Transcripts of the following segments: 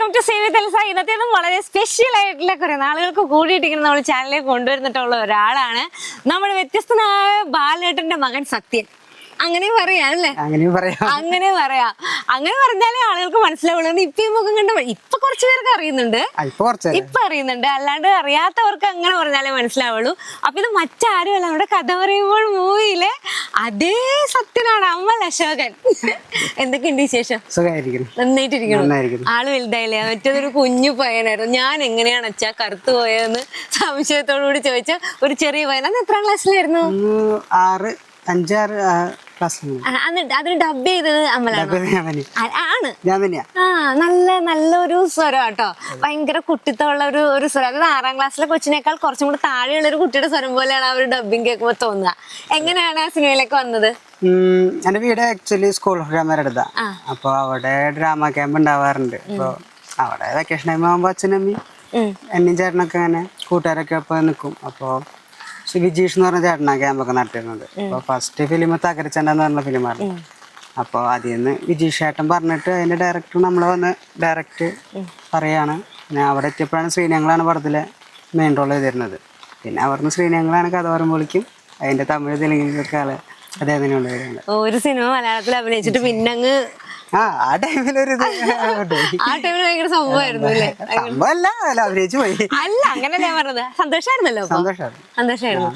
Welcome to save with Elsa. ഇന്നത്തേതും വളരെ special ആയിട്ടുള്ള കുറെ നാളുകൾക്ക് കൂടിയിട്ടിരിക്കുന്ന നമ്മൾ ചാനലിലേക്ക് കൊണ്ടുവരുന്നിട്ടുള്ള ഒരാളാണ് നമ്മുടെ വ്യത്യസ്തനായ ബാലേട്ടന്റെ മകൻ സത്യൻ. അങ്ങനെ പറയാം അല്ലേ? അങ്ങനെ പറഞ്ഞാലേ ആളുകൾക്ക് മനസ്സിലാവുള്ളൂ. ഇപ്പൊ ഈ മുഖം കണ്ട ഇപ്പൊ കുറച്ചു പേർക്ക് അറിയുന്നുണ്ട്, ഇപ്പൊ അറിയുന്നുണ്ട്, അല്ലാണ്ട് അറിയാത്തവർക്ക് അങ്ങനെ പറഞ്ഞാലേ മനസ്സിലാവുള്ളൂ. അപ്പൊ ഇത് മറ്റാരുമല്ല, നമ്മുടെ കഥ പറയുമ്പോൾ മൂവിയിലെ അതേ സത്യനാണ്, അമൽ അശോകൻ. എന്തൊക്കെയുണ്ട് വിശേഷം? നന്നായിട്ടിരിക്കണം. ആള് വലുതായില്ലേ? മറ്റേതൊരു കുഞ്ഞു പയ്യനായിരുന്നു. ഞാൻ എങ്ങനെയാണ് അച്ഛാ കറുത്തു പോയതെന്ന് സംശയത്തോടു കൂടി ചോദിച്ച ഒരു ചെറിയ പയ്യൻ. അന്ന് എത്രാം ക്ലാസ്സിലായിരുന്നു? 5-6 അതിന് ഡബ് ചെയ്തത് അമലാണ്. ആണ്. നല്ലൊരു സ്വരം കേട്ടോ, ഭയങ്കര കുട്ടിത്തമുള്ള ഒരു സ്വരം. അതായത് 6ാം ക്ലാസ്സിലെ കൊച്ചിനേക്കാൾ കുറച്ചും കൂടി താഴെയുള്ള ഒരു കുട്ടിയുടെ സ്വരം പോലെയാണ് ആ ഒരു ഡബിങ് കേൾക്കുമ്പോൾ തോന്നുക. എങ്ങനെയാണ് ആ സിനിമയിലേക്ക് വന്നത്? എന്റെ വീട് ആക്ച്വലി സ്കൂൾ ഓഫ് ഡ്രാമയുടെ അടുത്താ. അപ്പൊ അവിടെ ഡ്രാമ ക്യാമ്പ് ഉണ്ടാവാറുണ്ട്. അപ്പൊ അവിടെ വെക്കേഷൻ ടൈം ആകുമ്പോ അച്ഛനമ്മയും എന്നെയും ചേട്ടനൊക്കെ അങ്ങനെ കൂട്ടുകാരൊക്കെ ഒപ്പം നിൽക്കും. അപ്പൊ വിജീഷ് എന്ന് പറഞ്ഞ ചേട്ടനാ ക്യാമ്പൊക്കെ നടത്തിയിരുന്നത്. അപ്പൊ ഫസ്റ്റ് ഫിലിം തകരച്ചണ്ടെന്ന് പറഞ്ഞ ഫിലിമാണ്. അപ്പോൾ അതിൽ നിന്ന് വിജീഷ് ചേട്ടൻ പറഞ്ഞിട്ട് അതിന്റെ ഡയറക്ടർ നമ്മളെ വന്ന് ഡയറക്റ്റ് പറയാണ്. ഞാൻ അവിടെ എത്തിയപ്പോഴാണ് ശ്രീനങ്ങളാണ് പടത്തിലെ മെയിൻ റോൾ ചെയ്തിരുന്നത്. പിന്നെ അവിടുന്ന് ശ്രീനങ്ങളാണ് കഥ പറയുമ്പോഴേക്കും അതിന്റെ തമിഴ് തെലുങ്കിലൊക്കെ അദ്ദേഹത്തിന് കൊണ്ടുവരുന്നത്. ഒരു സിനിമ മലയാളത്തിൽ അഭിനയിച്ചിട്ട് പിന്നെ അങ്ങ് ആ ടൈമിലൊരു ഭയങ്കര സംഭവമായിരുന്നു അല്ലേ? അഭിനയിച്ചു പോയി. അല്ല, അങ്ങനല്ല ഞാൻ പറഞ്ഞത്. സന്തോഷമായിരുന്നല്ലോ. സന്തോഷമായിരുന്നു.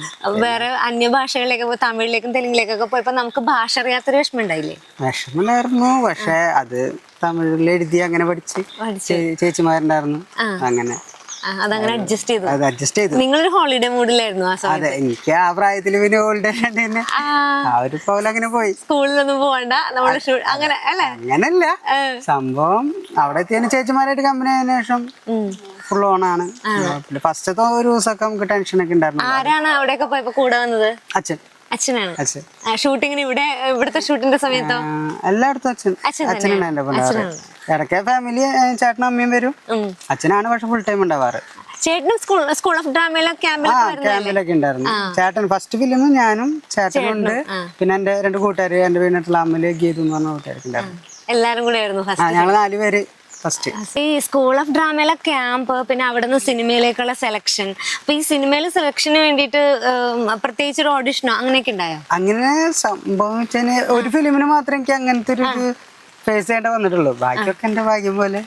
വേറെ അന്യഭാഷകളിലേക്കൊക്കെ, തമിഴിലേക്കും തെലുങ്കിലേക്കൊക്കെ പോയപ്പോ നമുക്ക് ഭാഷ അറിയാത്തൊരു വിഷമം ഉണ്ടായില്ലേ? വിഷമമുണ്ടായിരുന്നു. പക്ഷെ അത് തമിഴിൽ എഴുതി അങ്ങനെ പഠിച്ച് ചേച്ചിമാരുണ്ടായിരുന്നു. അങ്ങനെ അതങ്ങനെ അഡ്ജസ്റ്റ് ചെയ്തു. നിങ്ങളൊരു ഹോളിഡേ മൂഡിലായിരുന്നു ആ സമയത്ത്? അതെ, എനിക്ക് ആ പ്രായത്തില് പിന്നെ ഹോളിഡേ തന്നെ ആ ഒരു പോലെ അങ്ങനെ പോയി. സ്കൂളിലൊന്നും പോകണ്ട, നമ്മള് അങ്ങനെ അല്ലേ? അങ്ങനല്ല സംഭവം. അവിടെ എത്തിയതിന് ചേച്ചിമാരായിട്ട് കമ്പനി ആയതിനു ശേഷം ഫുൾ ഓണാണ്. ഫസ്റ്റത്തെ ഒരു ദിവസമൊക്കെ നമുക്ക് ടെൻഷനൊക്കെ ഉണ്ടായിരുന്നു. ആരാണ് അവിടെയൊക്കെ പോയപ്പോ കൂടെ വന്നത്? അച്ഛനാണ്. ഷൂട്ടിങ്ങിന് ഇവിടുത്തെ ഷൂട്ടിന്റെ സമയത്തോ? എല്ലായിടത്തും അച്ഛനാണ് എന്റെ പോലെ. ഇടയ്ക്ക് ഫാമിലി ചേട്ടനും അമ്മയും വരും. അച്ഛനാണ് പക്ഷെ ഫുൾ ടൈം ഉണ്ടാവാറ്. ചേട്ടനും സ്കൂൾ ഓഫ് ഡ്രാമയിലൊക്കെ ക്യാമ്പിലൊക്കെ ഉണ്ടായിരുന്നു. ചേട്ടൻ ഫസ്റ്റ് ഫിലിം ഞാനും ചേട്ടനും ഉണ്ട്. പിന്നെ എന്റെ 2 കൂട്ടുകാര്, എന്റെ വീട്ടിലുള്ള അമ്മല് ഗീതു എന്ന് പറഞ്ഞ കൂട്ടുകാരൊക്കെ ഉണ്ടായിരുന്നു. എല്ലാരും കൂടെ ആയിരുന്നു ഞങ്ങള് 4 പേര്. ഈ സ്കൂൾ ഓഫ് ഡ്രാമയിലെ ക്യാമ്പ്, പിന്നെ അവിടെ നിന്ന് സിനിമയിലേക്കുള്ള സെലക്ഷൻ. അപ്പൊ ഈ സിനിമയിലെ സെലക്ഷന് വേണ്ടിയിട്ട് പ്രത്യേകിച്ച് ഒരു ഓഡിഷനോ അങ്ങനെയൊക്കെ ഉണ്ടായോ? അങ്ങനെ സംഭവം ഒരു ഫിലിമിന് മാത്രമേ എനിക്ക് അങ്ങനത്തെ ഒരു ഫേസ് ചെയ്യേണ്ട വന്നിട്ടുള്ളൂ. ബാക്കിയൊക്കെ എന്റെ ഭാഗ്യം പോലെ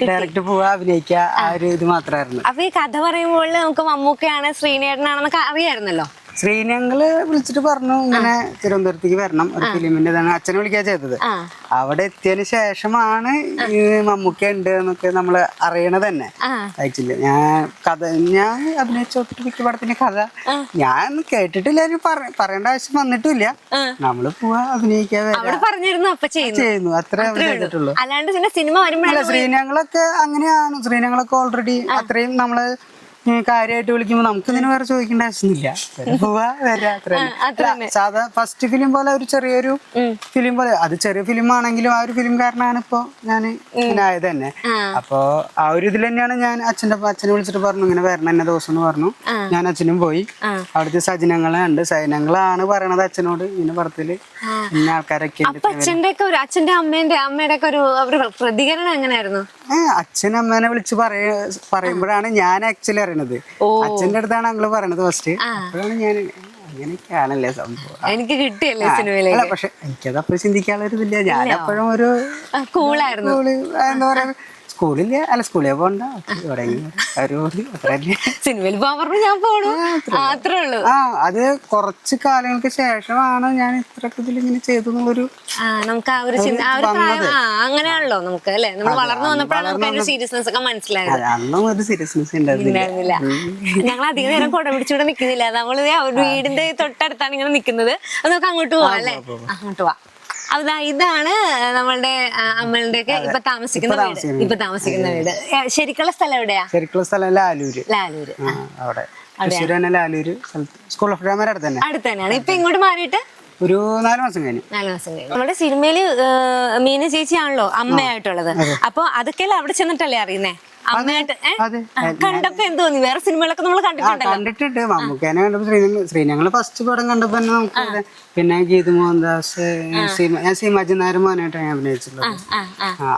ഡയറക്റ്റ് പോവാ, അഭിനയിക്കുക, ആ ഒരു ഇത് മാത്രമായിരുന്നു. അപ്പൊ ഈ കഥ പറയുമ്പോൾ നമുക്ക് മമ്മൂക്കയാണ്, ശ്രീനേട്ടനാണെന്നൊക്കെ അറിയായിരുന്നല്ലോ. ശ്രീനങ്ങള് വിളിച്ചിട്ട് പറഞ്ഞു ഇങ്ങനെ തിരുവനന്തപുരത്തേക്ക് വരണം, ഒരു ഫിലിമിന്റെ ഇതാണ്. അച്ഛനെ വിളിക്കാ ചെയ്തത്. അവിടെ എത്തിയതിന് ശേഷമാണ് മമ്മൂക്ക ഉണ്ട് എന്നൊക്കെ നമ്മള് അറിയണത് തന്നെ. ആക്ച്വലി ഞാൻ അഭിനയിച്ചോട്ട് മിക്ക പടത്തിന്റെ കഥ ഞാൻ കേട്ടിട്ടില്ല, പറയേണ്ട ആവശ്യം വന്നിട്ടില്ല. നമ്മള് പോവാ, അഭിനയിക്കാ, ചെയ്യുന്നു, അത്രേ ചെയ്തിട്ടുള്ളൂ. അല്ല, ശ്രീനങ്ങളൊക്കെ അങ്ങനെയാണ്. ശ്രീനങ്ങളൊക്കെ ഓൾറെഡി അത്രയും നമ്മള് കാര്യമായിട്ട് വിളിക്കുമ്പോ നമുക്ക് ഇതിന് വേറെ ചോദിക്കേണ്ട ആവശ്യമൊന്നുമില്ല. പോവാ, വരാ, അത്ര. സാധാ ഫസ്റ്റ് ഫിലിം പോലെ ഒരു ചെറിയൊരു ഫിലിം പോലെ, അത് ചെറിയ ഫിലിം ആണെങ്കിലും ആ ഒരു ഫിലിംകാരനാണ് ഇപ്പൊ ഞാൻ ഇങ്ങനെ ആയത് തന്നെ. അപ്പൊ ആ ഒരു ഇതിൽ തന്നെയാണ് ഞാൻ അച്ഛനെ വിളിച്ചിട്ട് പറഞ്ഞു ഇങ്ങനെ വരണം എന്നെ ദിവസം എന്ന് പറഞ്ഞു. ഞാൻ അച്ഛനും പോയി. അവിടുത്തെ സജനങ്ങളുണ്ട്. സജനങ്ങളാണ് പറയണത് അച്ഛനോട് ഇങ്ങനെ പടത്തില് ഇന്ന ആൾക്കാരൊക്കെ ഉണ്ട്. അച്ഛന്റെ അമ്മയുടെ ഒക്കെ ഒരു പ്രതികരണം എങ്ങനെയായിരുന്നു? അച്ഛനും അമ്മേനെ വിളിച്ച് പറയുമ്പോഴാണ് ഞാൻ ആക്ച്വലി അറിയണത്. അച്ഛന്റെ അടുത്താണ് ഞങ്ങള് പറയണത് ഫസ്റ്റ്. അപ്പോഴാണ് ഞാൻ അങ്ങനെയൊക്കെയാണല്ലേ സംഭവം. എനിക്ക് കിട്ടിയല്ലേ സിനിമയിലേക്ക്. പക്ഷെ എനിക്കത് അപ്പോഴും ചിന്തിക്കാനുള്ള ഒരു ഇതില്ല. ഞാൻ എപ്പോഴും ഒരു കൂളായിരുന്നു. എന്താ പറയാ, സ്കൂളില് സ്കൂളിൽ പോകണ്ട, സിനിമയിൽ പോകാൻ പറഞ്ഞു ഞാൻ പോണു, അത്രേ ഉള്ളൂ. അത് കുറച്ച് കാലങ്ങൾക്ക് ശേഷമാണ് ഞാൻ ഇത്രയൊക്കെ ഇതിലിങ്ങനെ ചെയ്തെന്നുള്ളൊരു നമുക്ക് ആ ഒരു അങ്ങനെയാണല്ലോ നമുക്ക് അല്ലെ. നമ്മൾ വളർന്നു വന്നപ്പോഴാണ് നമുക്ക് അതിന്റെ സീരിയസ്നെസ് ഒക്കെ മനസ്സിലായത്. അന്നും ഒരു സീരിയസ്നെസ് ഉണ്ടായിരുന്നില്ല. ഞങ്ങൾ അധികം നേരം കുട പിടിച്ചുകൂടെ നിൽക്കുന്നില്ല. നമ്മള് വീടിന്റെ തൊട്ടടുത്താണ് ഇങ്ങനെ നിൽക്കുന്നത്. അത് നമുക്ക് അങ്ങോട്ട് പോവാം അല്ലെ? അങ്ങോട്ട് പോവാം. ഇതാണ് നമ്മളുടെ അമ്മളുടെ ഒക്കെ ഇപ്പൊ താമസിക്കുന്ന വീട്. ശരിക്കുള്ള സ്ഥലം എവിടെയാ? ശരിക്കുള്ള സ്ഥലം ലാലൂര്. അവിടെ ലാലൂര് സ്കൂൾ ഓഫ് ഡ്രാമയുടെ അടുത്ത് തന്നെയാണ്. ഇപ്പൊ ഇങ്ങോട്ട് മാറിയിട്ട് ഒരു 4 മാസം കഴിഞ്ഞു. നമ്മുടെ സിനിമയില് മീന ചേച്ചിയാണല്ലോ അമ്മയായിട്ടുള്ളത്. അപ്പൊ അതൊക്കെയല്ലേ അവിടെ ചെന്നിട്ടല്ലേ അറിയുന്നേ? അമ്മയായിട്ട് അതെ കണ്ടപ്പോ എന്ത് തോന്നി? വേറെ സിനിമകളൊക്കെ നമ്മൾ കണ്ടിട്ടുണ്ടല്ലോ. കണ്ടിട്ടുണ്ട്. മമ്മൂക്കേനെ കണ്ടപ്പോ ശ്രീനങ്ങള് ഫസ്റ്റ് പടം കണ്ടപ്പോ തന്നെ നമുക്ക് പിന്നെ ഗീതു മോഹൻദാസ്, ഞാൻ സീമാജി നായർ മോനായിട്ടാണ് ഞാൻ അഭിനയിച്ചിട്ടുള്ളത്.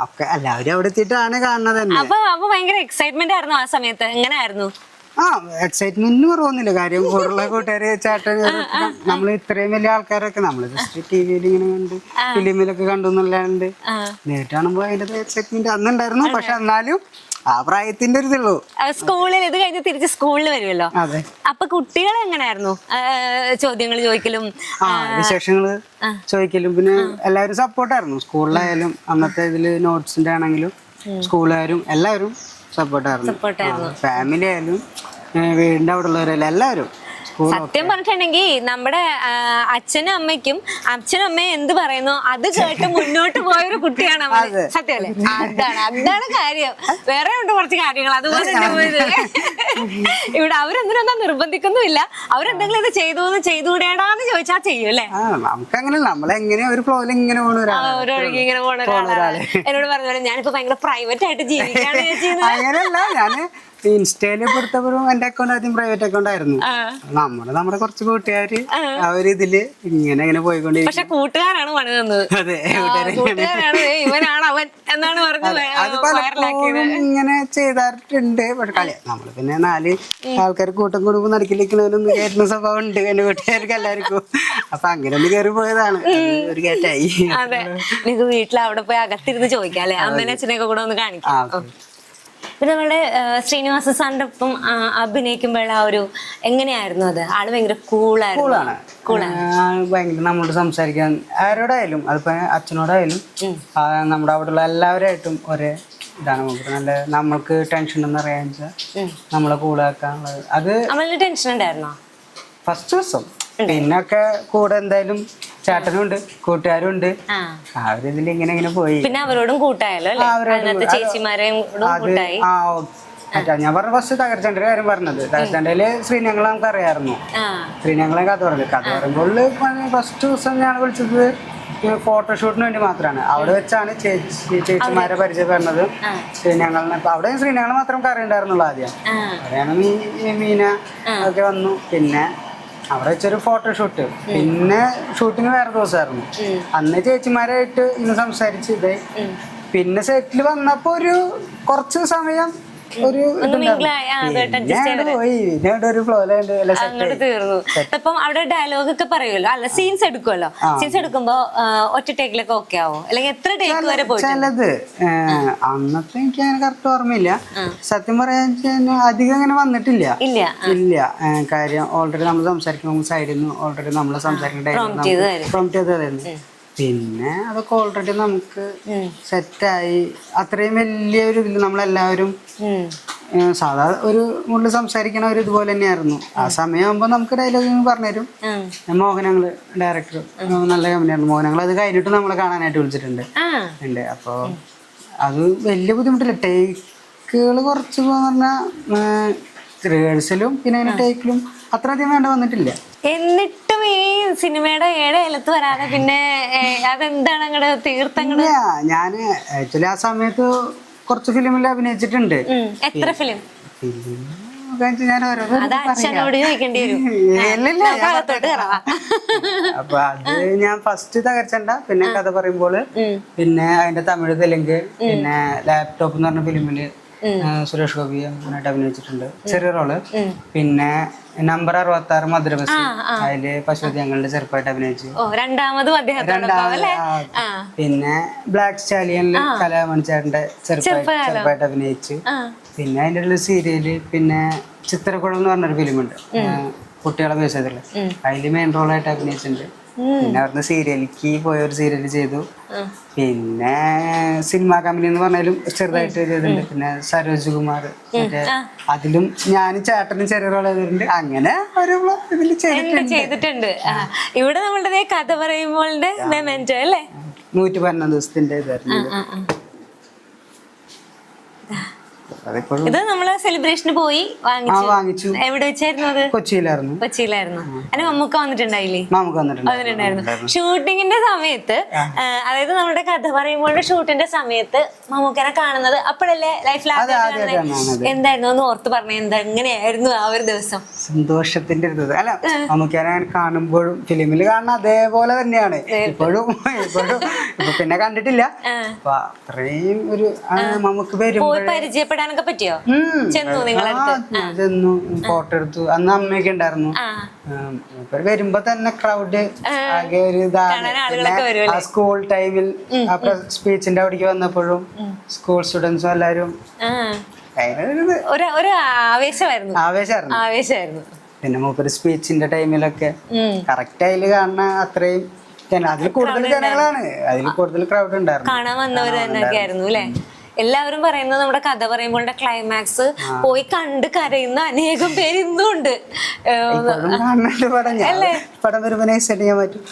ഒക്കെ എല്ലാവരും അവിടെ എത്തിയിട്ടാണ് കാണുന്നത് തന്നെ. അപ്പൊ ഭയങ്കര എക്സൈറ്റ്മെന്റ് ആയിരുന്നു ആ സമയത്ത്. എങ്ങനെയായിരുന്നു? എക്സൈറ്റ്മെന്റിന് കുറവൊന്നുമില്ല. കാര്യം കൂടുതലുള്ള കൂട്ടുകാര് ചേട്ടൻ നമ്മൾ ഇത്രയും വലിയ ആൾക്കാരൊക്കെ നമ്മള് ജസ്റ്റ് ടിവിയിൽ ഇങ്ങനെ കണ്ട് ഫിലിമിലൊക്കെ കണ്ടു എന്നല്ലാണ്ട് നേരിട്ട് കാണുമ്പോ അതിന്റെ എക്സൈറ്റ്മെന്റ് അന്നുണ്ടായിരുന്നു. പക്ഷെ എന്നാലും ആ പ്രായത്തിന്റെ ഒരു ഇതുള്ളൂ. സ്കൂളിൽ ഇത് കഴിഞ്ഞ് തിരിച്ച് സ്കൂളിൽ വരുമല്ലോ. അതെ. അപ്പൊ കുട്ടികൾ എങ്ങനെയായിരുന്നു ചോദ്യങ്ങൾ ചോദിക്കലും വിശേഷങ്ങള് ചോദിക്കലും? പിന്നെ എല്ലാവരും സപ്പോർട്ടായിരുന്നു. സ്കൂളിലായാലും അന്നത്തെ ഇതില് നോട്ട്സിന്റെ ആണെങ്കിലും സ്കൂളുകാരും എല്ലാവരും സപ്പോർട്ടായിരുന്നു. ഫാമിലി ആയാലും വീടിന്റെ അവിടെ ഉള്ളവരെല്ലാം എല്ലാവരും. സത്യം പറഞ്ഞിട്ടുണ്ടെങ്കിൽ നമ്മുടെ അച്ഛനും അമ്മയും എന്ത് പറയുന്നു അത് കേട്ട് മുന്നോട്ട് പോയൊരു കുട്ടിയാണ് അവന്. സത്യമല്ലേ? അതാണ് കാര്യം. വേറെ ഉണ്ട് കുറച്ച് കാര്യങ്ങൾ അതുപോലെ തന്നെ പോയത്. ഇവിടെ അവരെന്തിനാ നിർബന്ധിക്കുന്നുമില്ല. അവരെന്തെങ്കിലും ഇത് ചെയ്തുകൂടേടാന്ന് ചോദിച്ചാൽ ചെയ്യും അല്ലേ? നമുക്കങ്ങനെ നമ്മളെങ്ങനെ ഒരു ഫ്ലോയിൽ ഇങ്ങനെ ഒരൊഴുകി ഇങ്ങനെ പോണ ഒരാളാണ്. എന്നോട് പറഞ്ഞ ഞാനിപ്പോ ഭയങ്കര പ്രൈവറ്റ് ആയിട്ട് ജീവിക്കാണ് ചെയ്യുന്നത്. അങ്ങനെയല്ല, ഞാന് ഇൻസ്റ്റയില് പെടുത്തപ്പോഴും എന്റെ അക്കൗണ്ട് ആദ്യം പ്രൈവറ്റ് അക്കൗണ്ട് ആയിരുന്നു. നമ്മുടെ കുറച്ച് കൂട്ടുകാര് അവരിതില് ഇങ്ങനെ പോയിക്കൊണ്ടിരിക്കും. പക്ഷെ കൂട്ടുകാരാണ് പണി തന്നത്. അതെ, കൂട്ടുകാരാണ് ഇവനാണ് അവൻ എന്നാണ് പറഞ്ഞത്. അത് പലപ്പോഴും ഇങ്ങനെ ചെയ്തിട്ടുണ്ട്. പക്ഷെ കളി നമ്മള് പിന്നെ 4 ആൾക്കാർ കൂട്ടം കൂടുമ്പോ നടക്കിലിരിക്കണവരൊന്നും കയറ്റുന്ന സ്വഭാവം ഉണ്ട് എന്റെ കൂട്ടുകാർക്ക് എല്ലാവർക്കും. അപ്പൊ അങ്ങനെ ഒന്ന് കയറി പോയതാണ്, ഒരു കയറ്റായി. അതെ, നിങ്ങൾക്ക് വീട്ടിൽ അവിടെ പോയി അകത്തിരുന്ന് ചോദിക്കാം അല്ലെ? അമ്മേനെ അച്ഛനെയൊക്കെ കൂടെ ഒന്ന് കാണിക്കാം. പിന്നെ നമ്മുടെ ശ്രീനിവാസ സാറിന്റെ ഒപ്പം അഭിനയിക്കുമ്പോൾ ആ ഒരു എങ്ങനെയായിരുന്നു അത്? ആള് ഭയങ്കര കൂളാണ്. ഭയങ്കര നമ്മളോട് സംസാരിക്കാൻ ആരോടായാലും, അതിപ്പോ അച്ഛനോടായാലും നമ്മുടെ അവിടെയുള്ള എല്ലാവരായിട്ടും ഒരേ ഇതാണ്. നമുക്ക് നല്ല നമ്മൾക്ക് ടെൻഷൻ എന്ന് പറയാൻ നമ്മളെ കൂളാക്കാനുള്ളത്. അത് ടെൻഷൻ ഉണ്ടായിരുന്നോ ഫസ്റ്റ് ദിവസം? പിന്നൊക്കെ കൂടെ എന്തായാലും ചേട്ടനും ഉണ്ട്, കൂട്ടുകാരും ഉണ്ട്. അവരിതിൽ ഇങ്ങനെ പോയി. പിന്നെ അവരോടും കൂട്ടായല്ലോ ചേച്ചിമാരെയും ഞാൻ പറഞ്ഞ ഫസ്റ്റ് തകർച്ചന്റെ കാര്യം പറഞ്ഞത്. തകർച്ചണ്ടയില് ശ്രീനങ്ങളെ നമുക്ക് അറിയാമായിരുന്നു. ശ്രീനങ്ങളെ കഥ പറയുമ്പോൾ ഫസ്റ്റ് ദിവസം ഞാൻ വിളിച്ചത് ഫോട്ടോഷൂട്ടിന് വേണ്ടി മാത്രമാണ്. അവിടെ വെച്ചാണ് ചേച്ചിമാരെ പരിചയപ്പെടുന്നത്. ശ്രീനങ്ങളിനെ അവിടെ ശ്രീനങ്ങളെ മാത്രം അറിയണ്ടായിരുന്നുള്ളൂ. ആദ്യം അവിടെയാണ് മീന ഒക്കെ വന്നു. പിന്നെ അവിടെ വെച്ചൊരു ഫോട്ടോഷൂട്ട്. പിന്നെ ഷൂട്ടിങ് വേറെ ദിവസമായിരുന്നു. അന്ന് ചേച്ചിമാരായിട്ട് ഇന്ന് സംസാരിച്ച് ഇതേ. പിന്നെ സെറ്റിൽ വന്നപ്പോ ഒരു കുറച്ച് സമയം ഒരു തീർന്നു. അപ്പം അവിടെ ഡയലോഗ് ഒക്കെ പറയുമല്ലോ, അല്ല സീൻസ് എടുക്കുമല്ലോ. സീൻസ് എടുക്കുമ്പോ ഒറ്റ ടേക്കിലൊക്കെ ഓക്കെ ആവോ? അല്ലെങ്കിൽ എത്ര ടേക്ക് വരെ പോയി? ചിലത് അന്നത്തെ എനിക്ക് അങ്ങനെ കറക്റ്റ് ഓർമ്മയില്ല. സത്യം പറയാൻ അധികം അങ്ങനെ വന്നിട്ടില്ല. ഇല്ല കാര്യം ഓൾറെഡി നമ്മൾ സംസാരിക്കുമ്പോൾ സൈഡിൽ നിന്ന് ഓൾറെഡി നമ്മൾ സംസാരിക്കേണ്ട. പിന്നെ അതൊക്കെ ഓൾറെഡി നമുക്ക് സെറ്റായി. അത്രയും വലിയൊരു ഇതിൽ നമ്മളെല്ലാവരും സാധാ ഒരു മുകളിൽ സംസാരിക്കണ ഒരു ഇതുപോലെ തന്നെയായിരുന്നു. ആ സമയമാകുമ്പോ നമുക്ക് ഡയലോഗ് പറഞ്ഞുതരും. മോഹനങ്ങള് ഡയറക്ടർ നല്ല കമ്പനിയായിരുന്നു. മോഹനങ്ങൾ അത് കഴിഞ്ഞിട്ട് നമ്മളെ കാണാനായിട്ട് വിളിച്ചിട്ടുണ്ട്. അപ്പൊ അത് വലിയ ബുദ്ധിമുട്ടില്ല. ടേക്കുകൾ കുറച്ച് പറഞ്ഞാൽ റിഹേഴ്സലും പിന്നെ അതിന് ടേക്കിലും അത്ര അധികം വേണ്ട വന്നിട്ടില്ല. എന്നിട്ടും ഈ സിനിമയുടെ ഏഴേലത്ത് വരാതെ പിന്നെ അതെന്താണ് അങ്ങടെ തീർത്ഥങ്ങള്? ഞാന് ആക്ച്വലി ആ സമയത്ത് കുറച്ച് ഫിലിമിൽ അഭിനയിച്ചിട്ടുണ്ട്. എത്ര ഫിലിം? ഞാൻ അപ്പൊ അത് ഞാൻ ഫസ്റ്റ് തകർച്ചണ്ട. പിന്നെ കഥ പറയുമ്പോള്, പിന്നെ അതിന്റെ തമിഴ്, തെലുങ്ക്, പിന്നെ ലാപ്ടോപ്പ് എന്ന് പറഞ്ഞ ഫിലിമില് സുരേഷ് ഗോപി അങ്ങനായിട്ട് അഭിനയിച്ചിട്ടുണ്ട്, ചെറിയ റോള്. പിന്നെ നമ്പർ 66 മധുര ബസ്, അതില് പശുപതി ഞങ്ങളുടെ ചെറുപ്പമായിട്ട് അഭിനയിച്ചു. പിന്നെ ബ്ലാക്ക് സ്റ്റാലിയനില് കലാമണി ചേട്ടന്റെ ചെറുപ്പമായിട്ട് അഭിനയിച്ചു. പിന്നെ അതിൻ്റെ ഉള്ള സീരിയല്, പിന്നെ ചിത്രക്കുളം എന്ന് പറഞ്ഞൊരു ഫിലിമുണ്ട് കുട്ടികളെ ബേസ് ചെയ്തിട്ടുള്ള, അതില് മെയിൻ റോളായിട്ട് അഭിനയിച്ചിട്ടുണ്ട്. പിന്നെ അവിടുന്ന് സീരിയലിലേക്ക് പോയ ഒരു സീരിയല് ചെയ്തു. പിന്നെ സിനിമ കമ്പനി എന്ന് പറഞ്ഞാലും ചെറുതായിട്ട് ചെയ്തിട്ടുണ്ട്. പിന്നെ സരോജ് കുമാർ മറ്റേ അതിലും ഞാനും ചേട്ടനും ചെറിയ റോൾ ചെയ്തിട്ടുണ്ട്. അങ്ങനെ ഒരു ഇതിൽ ചെയ്തിട്ടുണ്ട്. ഇവിടെ നമ്മളുടെ കഥ പറയുമ്പോൾ അല്ലേ 111 ദിവസത്തിന്റെ ഇതായിരുന്നു. അതിപ്പോഴും ഇത് നമ്മള് സെലിബ്രേഷന് പോയി വാങ്ങിച്ചു. എവിടെ വെച്ചായിരുന്നു അത്? കൊച്ചിയിലായിരുന്നു. കൊച്ചിയിലായിരുന്നു. അതിന് മമ്മൂക്ക വന്നിട്ടുണ്ടായില്ലേ? വന്നിട്ടുണ്ടായിരുന്നു. ഷൂട്ടിങ്ങിന്റെ സമയത്ത്, അതായത് നമ്മുടെ കഥ പറയുമ്പോഴുള്ള ഷൂട്ടിന്റെ സമയത്ത് മമ്മൂക്കനെ കാണുന്നത് അപ്പോഴല്ലേ ലൈഫിൽ എന്തായിരുന്നു ഒന്ന് ഓർത്ത് പറഞ്ഞ? എങ്ങനെയായിരുന്നു ആ ഒരു ദിവസം? സന്തോഷത്തിന്റെ ഒരു ദിവസം. അല്ല, മമ്മൂക്കനെ കാണുമ്പോഴും ഫിലിമിൽ കാണുന്ന അതേപോലെ തന്നെയാണ് ഇപ്പോഴും. ഇപ്പൊ പിന്നെ കണ്ടിട്ടില്ല. അപ്പൊ അത്രയും ഒരു നമുക്ക് പോയി പരിചയപ്പെടാനൊക്കെ പറ്റിയോ? ചെന്നു ചെന്നു, ഫോട്ടോ എടുത്തു. അന്ന് അമ്മയൊക്കെ ഉണ്ടായിരുന്നു. വരുമ്പോ തന്നെ ക്രൗഡ് ആകെ ഒരു ഇതാണ്. സ്കൂൾ ടൈമിൽ അപ്പൊ സ്പീച്ചിന്റെ അവിടേക്ക് വന്നപ്പോഴും സ്കൂൾ സ്റ്റുഡൻസും എല്ലാരും ഒരു ആവേശമായിരുന്നു. പിന്നെ മൂപ്പര് സ്പീച്ചിന്റെ ടൈമിലൊക്കെ കറക്റ്റ് അതിൽ കാണുന്ന അത്രയും അതിൽ കൂടുതൽ ജനങ്ങളാണ്, അതിൽ കൂടുതൽ ക്രൗഡ് ഉണ്ടായിരുന്നു. കാണാൻ വന്നവര് തന്നെയൊക്കെ ആയിരുന്നു അല്ലെ? എല്ലാവരും പറയുന്നത് നമ്മുടെ കഥ പറയുമ്പോഴുടെ ക്ലൈമാക്സ് പോയി കണ്ട് കരയുന്ന അനേകം പേര് ഇന്നും ഉണ്ട്. പടം വരുമ്പോ ചെയ്യാൻ പറ്റും.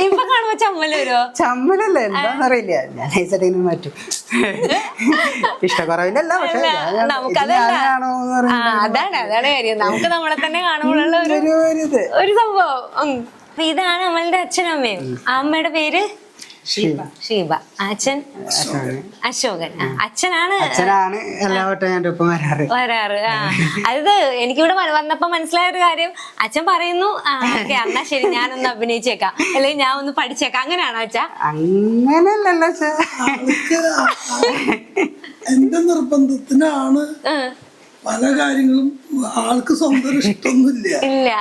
ഇപ്പൊ കാണുമ്പോ ചമ്മല് വരുമോ? ചമ്മലല്ലേ, എന്താന്നറിയില്ല. ഞാൻ നൈസായിട്ട് മാറ്റും. ഇഷ്ടക്കുറവില്ലല്ല, പക്ഷെ അതാണ് കാര്യം. നമുക്ക് നമ്മളെ തന്നെ കാണുമ്പോഴുള്ള ഒരു സംഭവം. ഇതാണ് നമ്മളുടെ അച്ഛനും അമ്മയും. അമ്മയുടെ പേര് ഷീബ. അച്ഛൻ അശോകൻ. അച്ഛനാണ് എല്ലാ വട്ടം എൻ്റെ ഒപ്പം വരാറ്. അത് എനിക്കിവിടെ വന്നപ്പോ മനസ്സിലായ ഒരു കാര്യം, അച്ഛൻ പറയുന്നു എന്നാ ശരി ഞാനൊന്ന് അഭിനയിച്ചേക്കാം, അല്ലെങ്കിൽ ഞാൻ ഒന്ന് പഠിച്ചേക്കാം, അങ്ങനെയാണോ അച്ഛാ? അങ്ങനെയല്ലല്ലോ, എന്റെ നിർബന്ധത്തിനാണ് പല കാര്യങ്ങളും. ആൾക്ക് സ്വന്തം ഇഷ്ടമൊന്നുമില്ല. ഇല്ല.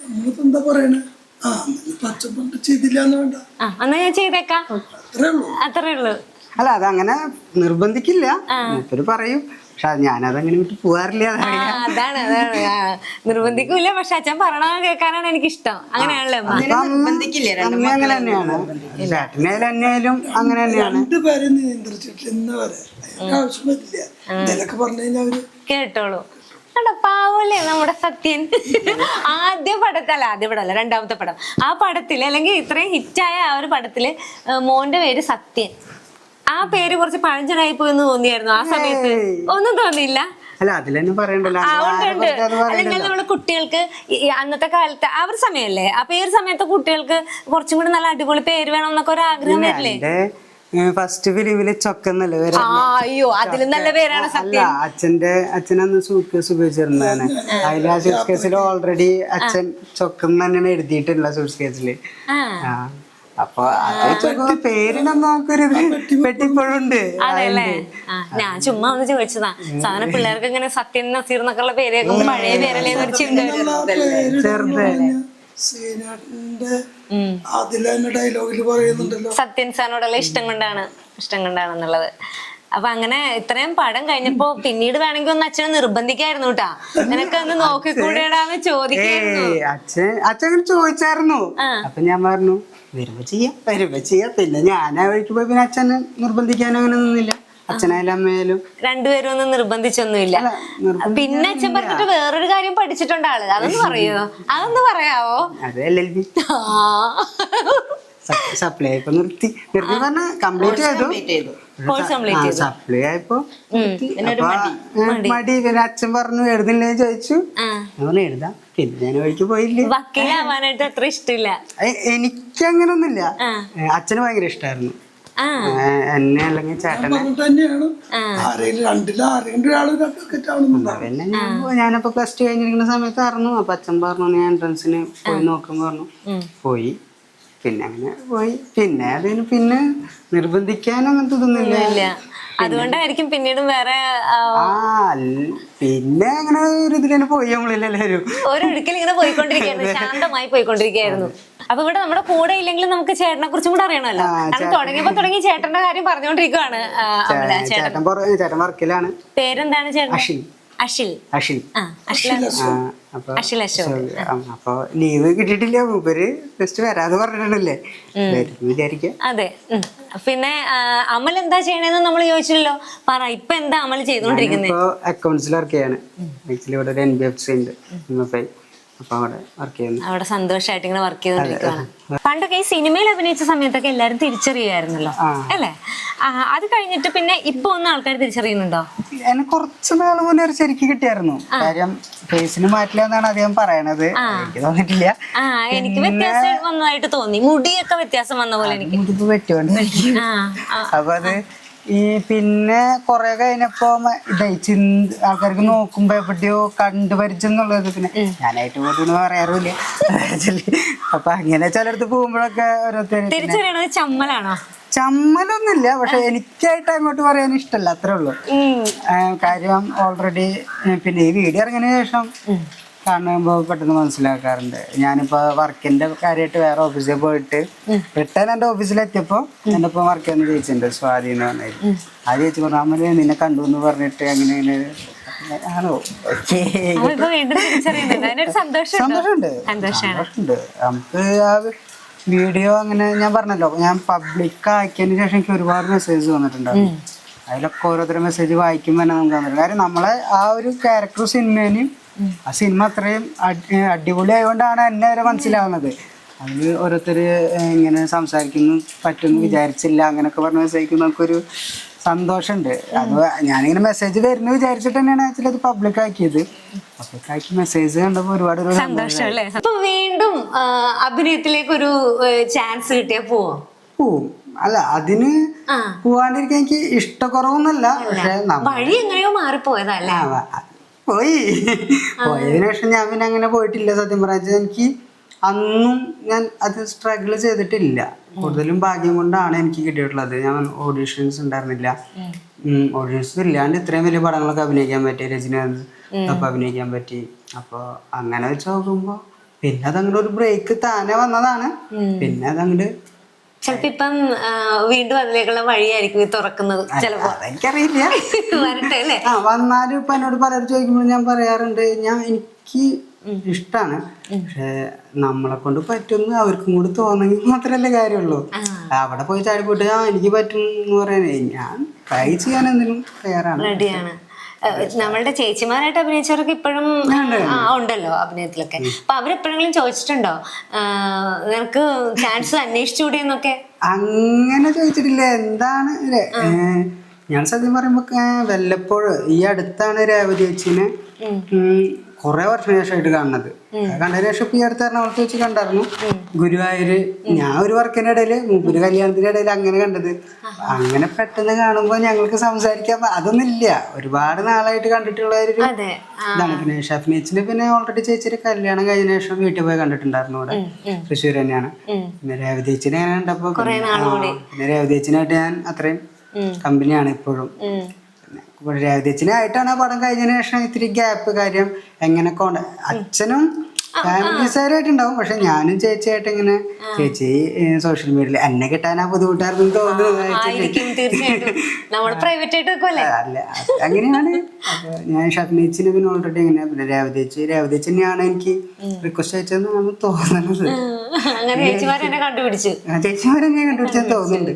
നമ്മളിപ്പോ എന്താ പറയണേ, പച്ചപ്പണ്ട് ചെയ്തില്ലാന്ന് വേണ്ട, എന്നാ ഞാൻ ചെയ്തേക്കാം, അത്രേ ഉള്ളൂ. അല്ല, അതങ്ങനെ നിർബന്ധിക്കില്ല, പറയും. പക്ഷെ ഞാനതങ്ങനെ വിട്ട് പോവാറില്ല. അതാണ് നിർബന്ധിക്കൂല. പക്ഷെ അച്ഛൻ പറയണ കേൾക്കാനാണ് എനിക്കിഷ്ടം. അങ്ങനെയാണല്ലോ അമ്മ അങ്ങനെ തന്നെയാണ്. ചേട്ടനേലും അന്നേലും അങ്ങനെ തന്നെയാണ്. രണ്ടുപേരെ നിയന്ത്രിച്ചിട്ടില്ല ആവശ്യമില്ല. ഇതിലൊക്കെ പറഞ്ഞു കഴിഞ്ഞാൽ അവര് കേട്ടോളൂ. പാവല്ലേ നമ്മുടെ സത്യൻ. ആദ്യ പടമല്ല, രണ്ടാമത്തെ പടം. ആ പടത്തില്, അല്ലെങ്കിൽ ഇത്രയും ഹിറ്റായ ആ ഒരു പടത്തില് മോന്റെ പേര് സത്യൻ. ആ പേര് കുറച്ച് പഴഞ്ചനായി പോയെന്ന് തോന്നിയായിരുന്നു ആ സമയത്ത്? ഒന്നും തോന്നിയില്ല. അല്ലെങ്കിൽ നമ്മുടെ കുട്ടികൾക്ക് അന്നത്തെ കാലത്ത് ആ ഒരു സമയല്ലേ, അപ്പൊ ഈ ഒരു സമയത്ത് കുട്ടികൾക്ക് കുറച്ചും കൂടി നല്ല അടിപൊളി പേര് വേണം എന്നൊക്കെ ഒരു ആഗ്രഹം വരില്ലേ? ഫസ്റ്റ് ഫിലിമില് ചൊക്കെന്നല്ലേ പേര്? അയ്യോ, അതിലും നല്ല പേരാണ് സത്യം. അച്ഛനന്ന് സൂട്ട് കേസ് ഉപയോഗിച്ചിരുന്നതാണ്. അതിൽ ആ സൂട്ട് കേസിൽ ഓൾറെഡി അച്ഛൻ ചൊക്കെന്ന് തന്നെയാണ് എഴുതിയിട്ടുള്ള സൂട്ട് കേസില്. അപ്പൊ പേരിനൊന്നും നമുക്കൊരു പെട്ടിപ്പോഴുണ്ട്. അതെല്ലേ? ഞാൻ ചുമ്മാ ഒന്ന് ചോദിച്ചതാ. സാധാരണ പിള്ളേർക്ക് ഇങ്ങനെ സത്യൻ നസീർ എന്നൊക്കെയുള്ള പേര് കേൾക്കുമ്പോൾ പഴയ പേരല്ലേ എന്നൊരു ചിന്ത ചെറുത്. സത്യൻ സാറിനോടുള്ള ഇഷ്ടം കൊണ്ടാണെന്നുള്ളത്. അപ്പൊ അങ്ങനെ ഇത്രയും പടം കഴിഞ്ഞപ്പോ പിന്നീട് വേണമെങ്കിൽ ഒന്ന് അച്ഛനെ നിർബന്ധിക്കായിരുന്നു കേട്ടാ, നിനക്ക് ഒന്ന് നോക്കിക്കൂടെയാന്ന് ചോദിക്കായിരുന്നു. അച്ഛൻ ചോദിച്ചായിരുന്നു. അപ്പൊ ഞാൻ പറഞ്ഞു വരുമ്പോ ചെയ്യാം. പിന്നെ ഞാൻ ആ വഴിക്ക് പോയി പിന്നെ അച്ഛനെ നിർബന്ധിക്കാനും അങ്ങനെ നിന്നില്ല. അച്ഛനായാലും അമ്മയായാലും രണ്ടുപേരും ഒന്നും നിർബന്ധിച്ചൊന്നുമില്ല. പിന്നെ അച്ഛൻ പറഞ്ഞിട്ട് വേറൊരു കാര്യം പഠിച്ചിട്ടുണ്ട് ആള്, അതൊന്ന് പറയാവോ? സപ്ലൈ ആയപ്പോ നിർത്തി പറഞ്ഞ കംപ്ലീറ്റ് ചെയ്തു. സപ്ലൈ ആയപ്പോ മടി. പിന്നെ അച്ഛൻ പറഞ്ഞു എഴുതില്ലേ ചോദിച്ചു, അങ്ങനെ എഴുതാം. പിന്നെ ഞാൻ വഴിക്ക് പോയില്ലേ. വക്കീലാവാനായിട്ട് അത്ര ഇഷ്ടമില്ല എനിക്കങ്ങനൊന്നുമില്ല. അച്ഛന് ഭയങ്കര ഇഷ്ടമായിരുന്നു എന്നെ, അല്ലെങ്കിൽ ചേട്ടനെ. പിന്നെ ഞാനപ്പോ പ്ലസ് ടു കഴിഞ്ഞിരിക്കുന്ന സമയത്ത് അറിഞ്ഞു. അപ്പൊ അച്ഛൻ പറഞ്ഞു ഞാൻ എൻട്രൻസിന് പോയി നോക്കുമ്പോ പറഞ്ഞു. പോയി. പിന്നെ അങ്ങനെ പോയി. പിന്നെ അതിന് പിന്നെ നിർബന്ധിക്കാൻ അങ്ങനത്തെ ഇതൊന്നുമില്ല. അതുകൊണ്ടായിരിക്കും പിന്നീടും വേറെ പിന്നെ അങ്ങനെ ഒരു ഇതിൽ പോയി നമ്മളെല്ലാരും ഒരൊഴുക്കിൽ ഇങ്ങനെ പോയിക്കൊണ്ടിരിക്കുകയായിരുന്നു, ശാന്തമായി പോയിക്കൊണ്ടിരിക്കുകയായിരുന്നു. അപ്പൊ ഇവിടെ നമ്മുടെ കൂടെ ഇല്ലെങ്കിലും നമുക്ക് ചേട്ടനെ കുറിച്ചും കൂടെ അറിയണമല്ലോ. കാരണം തുടങ്ങി ചേട്ടന്റെ കാര്യം പറഞ്ഞുകൊണ്ടിരിക്കുകയാണ്. ചേട്ടൻ വർക്കിലാണ്. പേരെന്താണ് ചേട്ടൻ? അഷിൽ. അപ്പൊ ലീവ് കിട്ടിയിട്ടില്ല. മൂപ്പര് ജസ്റ്റ് വരാതെ പറഞ്ഞിട്ടുണ്ടല്ലേ, വിചാരിക്കാം. അതെ. പിന്നെ അമൽ എന്താ ചെയ്യണേന്ന് നമ്മൾ ചോദിച്ചില്ലല്ലോ. പറ, ഇപ്പൊ എന്താ അമൽ ചെയ്തോണ്ടിരിക്കുന്നത്? അക്കൗണ്ട്സിൽ വർക്ക് ചെയ്യാണ്. ആക്ച്വലി ഇവിടെ ഒരു NBFC ഉണ്ട്. അപ്പൊ അവിടെ വർക്ക് ചെയ്യുന്നു. അവിടെ സന്തോഷമായിട്ട് ഇങ്ങനെ വർക്ക് ചെയ്തോണ്ടിരിക്കുകയാണ്. പണ്ടൊക്കെ ഈ സിനിമയിൽ അഭിനയിച്ച സമയത്തൊക്കെ എല്ലാരും തിരിച്ചറിയായിരുന്നല്ലോ അല്ലേ? അത് കഴിഞ്ഞിട്ട് പിന്നെ ഇപ്പൊ ഒന്നും ആൾക്കാർ തിരിച്ചറിയുന്നുണ്ടോ? എന്നെ കുറച്ച് നാൾ മുന്നേ ഒരു ശരിക്ക് കിട്ടിയായിരുന്നു. കാര്യം ഫേസിന് മാറ്റില്ല എന്നാണ് അദ്ദേഹം പറയണത്. എനിക്ക് തോന്നിട്ടില്ല. എനിക്ക് വ്യത്യാസം വന്നതായിട്ട് തോന്നി. മുടിയൊക്കെ വ്യത്യാസം വന്ന പോലെ എനിക്ക്. മുടിപ്പ് പറ്റുകൊണ്ട് അപ്പൊ അത് ഈ പിന്നെ കൊറേ കഴിഞ്ഞപ്പോ ഇതായി ആൾക്കാർക്ക് നോക്കുമ്പോ എവിടെയോ കണ്ടുപരിച്ചെന്നുള്ളത് പിന്നെ ഞാനായിട്ട് പോയിട്ടൊന്നും പറയാറില്ല. അപ്പൊ അങ്ങനെ ചിലടത്ത് പോകുമ്പോഴൊക്കെ ഓരോരുത്തർ തിരിച്ചറിയണത് ചമ്മലാണോ? ചമ്മലൊന്നുമില്ല, പക്ഷെ എനിക്കായിട്ട് അങ്ങോട്ട് പറയാൻ ഇഷ്ടമല്ല, അത്രേ ഉള്ളൂ. കാര്യം ഓൾറെഡി പിന്നെ ഈ വീഡിയോ ഇറങ്ങിയതിനു ശേഷം കാണുമ്പോൾ പെട്ടെന്ന് മനസ്സിലാക്കാറുണ്ട്. ഞാനിപ്പോ വർക്കിന്റെ കാര്യമായിട്ട് വേറെ ഓഫീസിൽ പോയിട്ട് റിട്ടേൺ എന്റെ ഓഫീസിലെത്തിയപ്പോ എന്റെ ഒപ്പം വർക്ക് ചെയ്യുന്ന ചേച്ചിയുണ്ട്, സ്വാതി എന്ന് പറഞ്ഞാൽ. ആ ചേച്ചി പറഞ്ഞു അമ്മ നിന്നെ കണ്ടു എന്ന് പറഞ്ഞിട്ട് അങ്ങനെ ആണോ? സന്തോഷമുണ്ട്. നമുക്ക് ആ വീഡിയോ അങ്ങനെ ഞാൻ പറഞ്ഞല്ലോ, ഞാൻ പബ്ലിക് ആക്കിയതിന് ശേഷം എനിക്ക് ഒരുപാട് മെസ്സേജ് വന്നിട്ടുണ്ടായിരുന്നു. അതിലൊക്കെ ഓരോരുത്തരുടെ മെസ്സേജ് വായിക്കുമ്പോൾ തന്നെ നമുക്ക് വന്നിട്ടുണ്ട്. കാര്യം നമ്മളെ ആ ഒരു ക്യാരക്ടർ സിനിമേനെയും ആ സിനിമ അത്രയും അടിപൊളി ആയതുകൊണ്ടാണ് എന്നെ വരെ മനസ്സിലാവുന്നത്. അതിൽ ഓരോരുത്തർ ഇങ്ങനെ സംസാരിക്കുന്നു, പറ്റുമെന്ന് വിചാരിച്ചില്ല അങ്ങനെയൊക്കെ പറഞ്ഞ് മെസ്സേജ് നമുക്കൊരു സന്തോഷമുണ്ട്. അത് ഞാനിങ്ങനെ മെസ്സേജ് വരുന്നു വിചാരിച്ചിട്ട് തന്നെയാണ് ആക്ച്വലി അത് പബ്ലിക് ആക്കിയത്. പബ്ലിക് ആക്കി മെസ്സേജ് കണ്ടപ്പോൾ ഒരുപാട് സന്തോഷം അല്ലേ? അപ്പൊ വീണ്ടും അഭിനയത്തിലേക്ക് ഒരു ചാൻസ് കിട്ടിയാ പോവും? അല്ല, അതിന് പോവാണ്ടിരിക്കാൻ എനിക്ക് ഇഷ്ടക്കുറവൊന്നുമല്ല. പക്ഷെ വഴി എങ്ങനെയോ മാറിപ്പോയതല്ലേ? പോയതിനു ശേഷം ഞാൻ പിന്നെ അങ്ങനെ പോയിട്ടില്ല. സത്യം പറഞ്ഞാൽ എനിക്ക് അന്നും ഞാൻ അത് സ്ട്രഗിൾ ചെയ്തിട്ടില്ല. കൂടുതലും ഭാഗ്യം കൊണ്ടാണ് എനിക്ക് കിട്ടിയിട്ടുള്ളത്. ഞാൻ ഓഡീഷൻസ് ഉണ്ടായിരുന്നില്ല. ഓഡീഷൻസ് ഇല്ലാണ്ട് ഇത്രയും വലിയ പടങ്ങളൊക്കെ അഭിനയിക്കാൻ പറ്റി. രജനീകാന്ത് ഒക്കെ അഭിനയിക്കാൻ പറ്റി. അപ്പോൾ അങ്ങനെ വെച്ച് നോക്കുമ്പോൾ പിന്നെ അതങ്ങോട്ട് ഒരു ബ്രേക്ക് താനെ വന്നതാണ്. പിന്നെ അതങ്ങോട്ട് ചിലപ്പോ ഇപ്പം വീണ്ടും അതിലേക്കുള്ള വഴിയായിരിക്കും തുറക്കുന്നത്. ചിലപ്പോ എനിക്കറിയില്ല, വരട്ടെ അല്ലേ? വന്നാലും ഇപ്പൊ എന്നോട് പലരും ചോദിക്കുമ്പോൾ ഞാൻ പറയാറുണ്ട്, എനിക്ക് ഇഷ്ടാണ്, പക്ഷെ നമ്മളെ കൊണ്ട് പറ്റുമെന്ന് അവർക്കും കൂടി തോന്നെങ്കിൽ മാത്രല്ലേ കാര്യമുള്ളൂ. അവിടെ പോയി ചാടി പോയിട്ട് എനിക്ക് പറ്റും എന്ന് പറയാനേ ഞാൻ ട്രൈ ചെയ്യാൻ എന്തിനും തയ്യാറാണ്, റെഡിയാണ്. നമ്മളുടെ ചേച്ചിമാരായിട്ട് അഭിനയിച്ചവരൊക്കെ ഇപ്പോഴും ഉണ്ടല്ലോ അഭിനയത്തിലൊക്കെ. അപ്പൊ അവരെപ്പോഴെങ്കിലും ചോദിച്ചിട്ടുണ്ടോ നിനക്ക് ചാൻസ് അന്വേഷിച്ചുകൂടി എന്നൊക്കെ? അങ്ങനെ ചോദിച്ചിട്ടില്ല. എന്താണ് ഞാൻ സത്യം പറയുമ്പോ വല്ലപ്പോഴും ഈ അടുത്താണ് രേവതി ചേച്ചിനെ കുറെ വർഷം ശേഷമായിട്ട് കാണുന്നത്. കണ്ടതിന് ശേഷം ഇപ്പൊ ഈ അടുത്ത് എറണാകുളത്ത് വെച്ച് കണ്ടായിരുന്നു, ഗുരുവായൂര്. ഞാൻ ഒരു വർക്കിന്റെ ഇടയില് മൂപ്പര് കല്യാണത്തിന്റെ ഇടയിൽ അങ്ങനെ കണ്ടത്. അങ്ങനെ പെട്ടെന്ന് കാണുമ്പോ ഞങ്ങൾക്ക് സംസാരിക്കാൻ അതൊന്നും ഇല്ല. ഒരുപാട് നാളായിട്ട് കണ്ടിട്ടുള്ള ഒരു ഇതാണ്. പിന്നെ ഷഫ്നീച്ചിന് പിന്നെ ഓൾറെഡി ചേച്ചിയുടെ കല്യാണം കഴിഞ്ഞ ശേഷം വീട്ടിൽ പോയി കണ്ടിട്ടുണ്ടായിരുന്നു. അവിടെ തൃശ്ശൂർ തന്നെയാണ്. പിന്നെ രേവതി ചേച്ചിനെ ഞാൻ കണ്ടപ്പോ പിന്നെ രേവതി ചേച്ചിനായിട്ട് ഞാൻ അത്രയും കമ്പനിയാണ് ഇപ്പോഴും. രേവതിച്ചിനായിട്ടാണ് ആ പടം കഴിഞ്ഞതിന് ശേഷം ഇത്തിരി ഗ്യാപ്പ്. കാര്യം എങ്ങനെ അച്ഛനും ഫാമിലീസായിട്ടുണ്ടാവും, പക്ഷെ ഞാനും ചേച്ചിയായിട്ട് ഇങ്ങനെ ചേച്ചി സോഷ്യൽ മീഡിയയിൽ എന്നെ കിട്ടാനാ ബുദ്ധിമുട്ടായിരുന്നു തോന്നുന്നത്. അല്ല, അങ്ങനെയാണ്. അപ്പൊ ഞാൻ ഷഫ്നീച്ചിന് പിന്നെ ഓൾറെഡി ഇങ്ങനെ പിന്നെ രേവതിച്ച് തന്നെയാണ് എനിക്ക് റിക്വസ്റ്റ് അയച്ചതെന്നാണ് തോന്നുന്നത്. ചേച്ചിമാരെന്നെ കണ്ടുപിടിച്ചെന്ന് തോന്നുന്നുണ്ട്.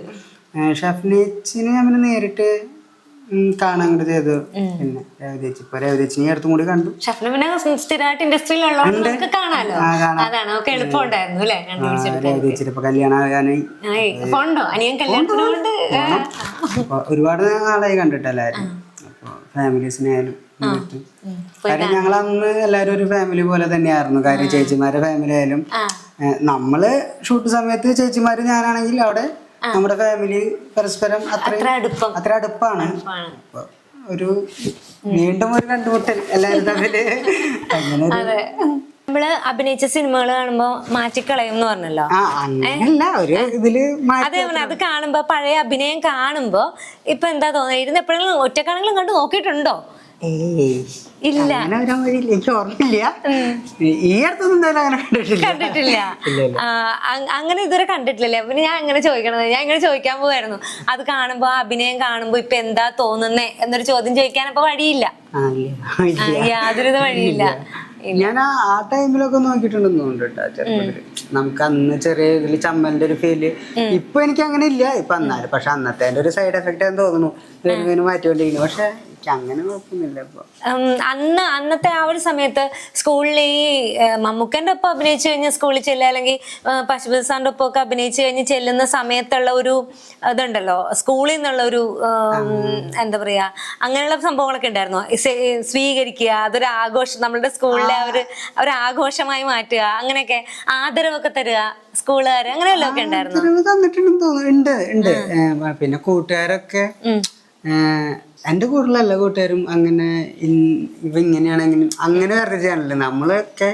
ഷഫ്നീച്ചിന് ഞാൻ പിന്നെ നേരിട്ട് കാണാൻ ചെയ്തു. പിന്നെ രേവതിച്ചിനെ അടുത്തും കൂടി കണ്ടു. രേവതിച്ചിട്ട് ഇപ്പൊ കല്യാണം ആകാനായി. ഒരുപാട് നാളായി കണ്ടിട്ട് എല്ലാരും. അപ്പൊ ഫാമിലീസിനായാലും കാര്യം ഞങ്ങൾ അന്ന് എല്ലാരും ഒരു ഫാമിലി പോലെ തന്നെയായിരുന്നു. കാര്യം ചേച്ചിമാരുടെ ഫാമിലി ആയാലും നമ്മള് ഷൂട്ട് സമയത്ത് ചേച്ചിമാര് ഞാനാണെങ്കിൽ അവിടെ നമ്മുടെ ഫാമിലി പരസ്പരം അത്ര അടുപ്പാണ്. ഒരു വീണ്ടും ഒരു കണ്ടുമുട്ടൽ എല്ലാവരും തമ്മില്. അങ്ങനെ നമ്മള് അഭിനയിച്ച സിനിമകൾ കാണുമ്പോ മാറ്റിക്കളയും എന്ന് പറഞ്ഞല്ലോ. അതെ, അത് കാണുമ്പോ പഴയ അഭിനയം കാണുമ്പോ ഇപ്പൊ എന്താ തോന്നുന്നത്? ഇരുന്ന് എപ്പോഴെങ്കിലും ഒറ്റക്കാണെങ്കിലും കണ്ടു നോക്കിയിട്ടുണ്ടോ? ഇല്ല, എനിക്ക് ഓർമ്മയില്ല. ഈ അടുത്തൊന്നും കണ്ടിട്ടില്ല. അങ്ങനെ ഇതുവരെ കണ്ടിട്ടില്ലല്ലേ? പിന്നെ ഞാൻ അങ്ങനെ ചോദിക്കണത്, ഞാൻ ഇങ്ങനെ ചോദിക്കാൻ പോവായിരുന്നു. അത് കാണുമ്പോ അഭിനയം കാണുമ്പോ ഇപ്പൊ എന്താ തോന്നുന്നേ എന്നൊരു ചോദ്യം ചോദിക്കാനപ്പോ വഴിയില്ല, യാതൊരു വഴിയില്ല. ഞാൻ ആ ടൈമിലൊക്കെ നോക്കിയിട്ടുണ്ടെന്ന് തോന്നുന്നുണ്ട് ചെറുപ്പത്തില്. നമുക്ക് അന്ന് ചെറിയ ഇതില് ചമ്മലിന്റെ ഒരു ഫീല്. ഇപ്പൊ എനിക്ക് അങ്ങനെ ഇല്ല. ഇപ്പൊ അന്നാലും പക്ഷെ അന്നത്തെ ഒരു സൈഡ് എഫക്റ്റ് ആണെന്ന് തോന്നുന്നു. മാറ്റിക്കൊണ്ടിരിക്കുന്നു. പക്ഷെ എനിക്ക് അങ്ങനെ കുഴപ്പമൊന്നുമില്ല ഇപ്പൊ. അന്നത്തെ ആ ഒരു സമയത്ത് സ്കൂളിൽ ഈ മമ്മൂക്കന്റെ ഒപ്പം അഭിനയിച്ചു കഴിഞ്ഞ് സ്കൂളിൽ ചെല്ലുക, അല്ലെങ്കിൽ പശുപതി സാറിന്റെ ഒപ്പം ഒക്കെ അഭിനയിച്ചു കഴിഞ്ഞ് ചെല്ലുന്ന സമയത്തുള്ള ഒരു ഇതുണ്ടല്ലോ, സ്കൂളിൽ നിന്നുള്ള ഒരു എന്താ പറയാ, അങ്ങനെയുള്ള സംഭവങ്ങളൊക്കെ ഉണ്ടായിരുന്നോ? സ്വീകരിക്കുക, അതൊരു ആഘോഷം, നമ്മളുടെ സ്കൂളിലെ ഒരു ആഘോഷമായി മാറ്റുക, അങ്ങനെയൊക്കെ ആദരവൊക്കെ തരിക സ്കൂളുകാര്, അങ്ങനെയല്ലോ ഒക്കെ ഉണ്ടായിരുന്നു. തന്നിട്ടുണ്ടെന്ന് തോന്നുന്നു. ഉണ്ട്. പിന്നെ കൂട്ടുകാരൊക്കെ എന്റെ കൂടുതലല്ല കൂട്ടുകാരും അങ്ങനെ ഇവ ഇങ്ങനെയാണെങ്കിലും അങ്ങനെ വേറെ ചെയ്യാനല്ലേ, നമ്മളൊക്കെ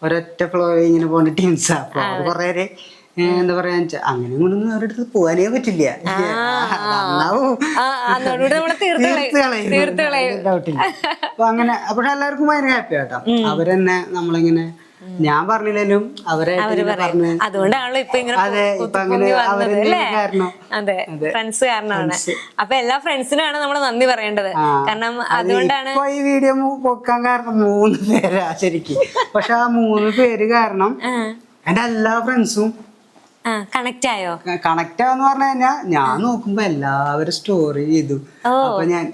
ഒരൊറ്റ ഫ്ലോ ഇങ്ങനെ പോകേണ്ട ടീംസാ. അപ്പൊ അത് കുറെ എന്താ പറയാ അങ്ങനെ കൊണ്ടൊന്നും അവരുടെ അടുത്ത് പോകാനേ പറ്റില്ല. ഡൗട്ടില്ല. അപ്പൊ അങ്ങനെ അപ്പോഴെല്ലാവർക്കും ഭയങ്കര ഹാപ്പി ആട്ടോ. അവരെന്നെ നമ്മളിങ്ങനെ ഞാൻ പറഞ്ഞില്ലേലും അവരായിട്ട് പറഞ്ഞു. അതുകൊണ്ടാണല്ലോ ഇപ്പൊ ഇങ്ങനെ കാരണം. അതെ, ഫ്രണ്ട്സ് കാരണമാണ്. അപ്പൊ എല്ലാ ഫ്രണ്ട്സിനാണ് നമ്മൾ നന്ദി പറയേണ്ടത്. കാരണം അതുകൊണ്ടാണ് ഈ വീഡിയോ പൊക്കാൻ കാരണം 3 പേരാ ശരിക്കും. പക്ഷെ ആ 3 പേര് കാരണം എന്റെ എല്ലാ ഫ്രണ്ട്സും കണക്ട് ആയോ? കണക്ട് ആവെന്ന് പറഞ്ഞു കഴിഞ്ഞാൽ ഞാൻ നോക്കുമ്പോ എല്ലാവരും സ്റ്റോറി ചെയ്തു. അപ്പൊ ഞാൻ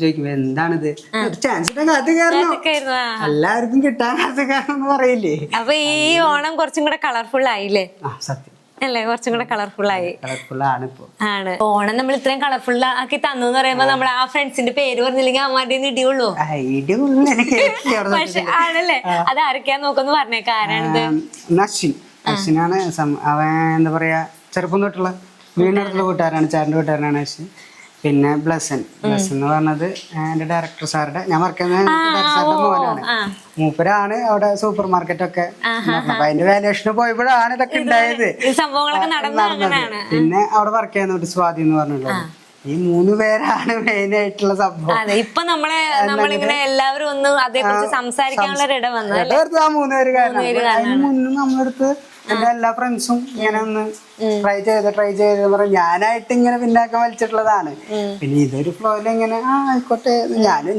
ചോദിക്കുമ്പോ എന്താണിത്, ഒരു ചാൻസ് അത് കാരണം എല്ലാവർക്കും കിട്ടാൻ അത് കാരണം എന്ന് പറയില്ലേ. അപ്പൊ ഈ ഓണം കുറച്ചും കൂടെ കളർഫുൾ ആയില്ലേ? സത്യം അല്ലേ, കുറച്ചും കൂടെ കളർഫുൾ ആയി. ആണ് ഓണം നമ്മൾ ഇത്രയും കളർഫുൾ ആക്കി തന്നു എന്ന് പറയുമ്പോ നമ്മൾ ആ ഫ്രണ്ട്സിന്റെ പേര് പറഞ്ഞില്ലെങ്കിൽ അമ്മമാരുടെ ഇടിയുള്ളൂ. പക്ഷെ ആണല്ലേ, അത് ആരൊക്കെയാ നോക്കൊന്ന് പറഞ്ഞേക്ക, ആരാണിത്? അശ്വിനാണ്. അവൻ എന്താ പറയാ ചെറുപ്പം തൊട്ടുള്ള വീടിനടുത്തുള്ള കൂട്ടുകാരാണ്, ചാറിന്റെ കൂട്ടുകാരനാണ് അശ്വിൻ. പിന്നെ ബ്ലസൻ എന്ന് പറഞ്ഞത് എന്റെ ഡയറക്ടർ സാറുടെ, ഞാൻ വർക്ക് ചെയ്യുന്ന ഡയറക്ടർ സാറിന്റെ മോനാണ്. മൂപ്പരാണ് അവിടെ സൂപ്പർ മാർക്കറ്റൊക്കെ. അപ്പൊ അതിന്റെ വാല്യുവേഷന് പോയപ്പോഴാണ് ഇതൊക്കെ ഉണ്ടായത്, നടന്നത്. പിന്നെ അവിടെ വർക്ക് ചെയ്യുന്ന സ്വാതി എന്ന് പറഞ്ഞുള്ളത്. ഈ 3 പേരാണ് മെയിൻ ആയിട്ടുള്ള സംഭവം. ഇപ്പൊ നമ്മളിങ്ങനെ എല്ലാവരും ഒന്ന് അതേക്കുറിച്ച് സംസാരിക്കാനുള്ള ഇടം വന്നത് ആ 3 പേര് കാരണം. അതിന് മുന്നും നമ്മളടുത്ത് എന്റെ എല്ലാ ഫ്രണ്ട്സും ഇങ്ങനെ ഒന്ന് ട്രൈ ചെയ്ത് പറഞ്ഞ ഞാനായിട്ട് ഇങ്ങനെ പിന്നാക്കം വലിച്ചിട്ടുള്ളതാണ്. പിന്നെ ഇതൊരു ഫ്ലോയില് ഇങ്ങനെ ആയിക്കോട്ടെ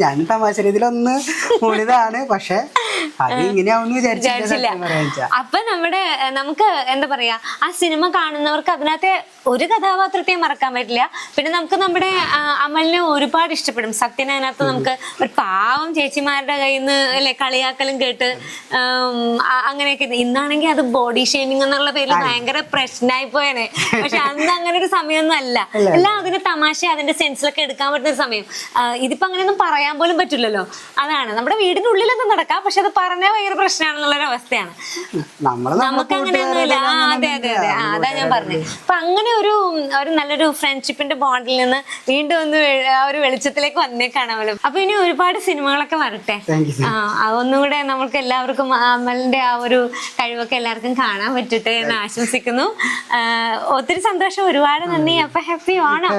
ഞാനും തമാശ രീതിയിലൊന്ന് കൂടിയതാണ്. പക്ഷെ അത് ഇങ്ങനെയാവുന്നു വിചാരിച്ചില്ല. അപ്പൊ നമുക്ക് എന്താ പറയാ, ആ സിനിമ കാണുന്നവർക്ക് അതിനകത്തെ ഒരു കഥാപാത്രത്തെയും മറക്കാൻ പറ്റില്ല. പിന്നെ നമുക്ക് നമ്മുടെ അമലിനെ ഒരുപാട് ഇഷ്ടപ്പെടും. സത്യൻ അതിനകത്ത് നമുക്ക് ഒരു പാവം ചേച്ചിമാരുടെ കയ്യിൽ നിന്ന് അല്ലെ കളിയാക്കലും കേട്ട് അങ്ങനെയൊക്കെ. ഇന്നാണെങ്കിൽ അത് ബോഡി ഷേമിങ് എന്നുള്ള പേരിൽ ഭയങ്കര പ്രശ്നമായി പോയേനെ. പക്ഷെ അന്ന് അങ്ങനെ ഒരു സമയമൊന്നും അല്ല. എല്ലാം അതിന്റെ തമാശ അതിന്റെ സെൻസിലൊക്കെ എടുക്കാൻ പറ്റുന്ന ഒരു സമയം. ഇതിപ്പോ അങ്ങനെയൊന്നും പറയാൻ പോലും പറ്റില്ലല്ലോ. അതാണ് നമ്മുടെ വീടിന്റെ ഉള്ളിലൊന്നും നടക്കാം, പക്ഷെ അത് പറഞ്ഞാൽ ഭയങ്കര പ്രശ്നമാണെന്നുള്ളൊരു അവസ്ഥയാണ്. നമുക്ക് അങ്ങനെയൊന്നുമില്ല. അതെ അതാ ഞാൻ പറഞ്ഞത്. അപ്പൊ അങ്ങനെ ഒരു നല്ലൊരു ഫ്രണ്ട്ഷിപ്പിന്റെ ബോണ്ടിൽ നിന്ന് വീണ്ടും ഒന്ന് ആ ഒരു വെളിച്ചത്തിലേക്ക് വന്നേക്കാണല്ലോ. അപ്പൊ ഇനി ഒരുപാട് സിനിമകളൊക്കെ വരട്ടെ. ഒന്നും കൂടെ നമുക്ക് എല്ലാവർക്കും അമലിന്റെ ആ ഒരു കഴിവൊക്കെ എല്ലാവർക്കും കാണാൻ പറ്റട്ടെ എന്ന് ആശംസിക്കുന്നു. ഒത്തിരി സന്തോഷം, ഒരുപാട് നന്ദി. അപ്പൊ ഹാപ്പി ഓണം.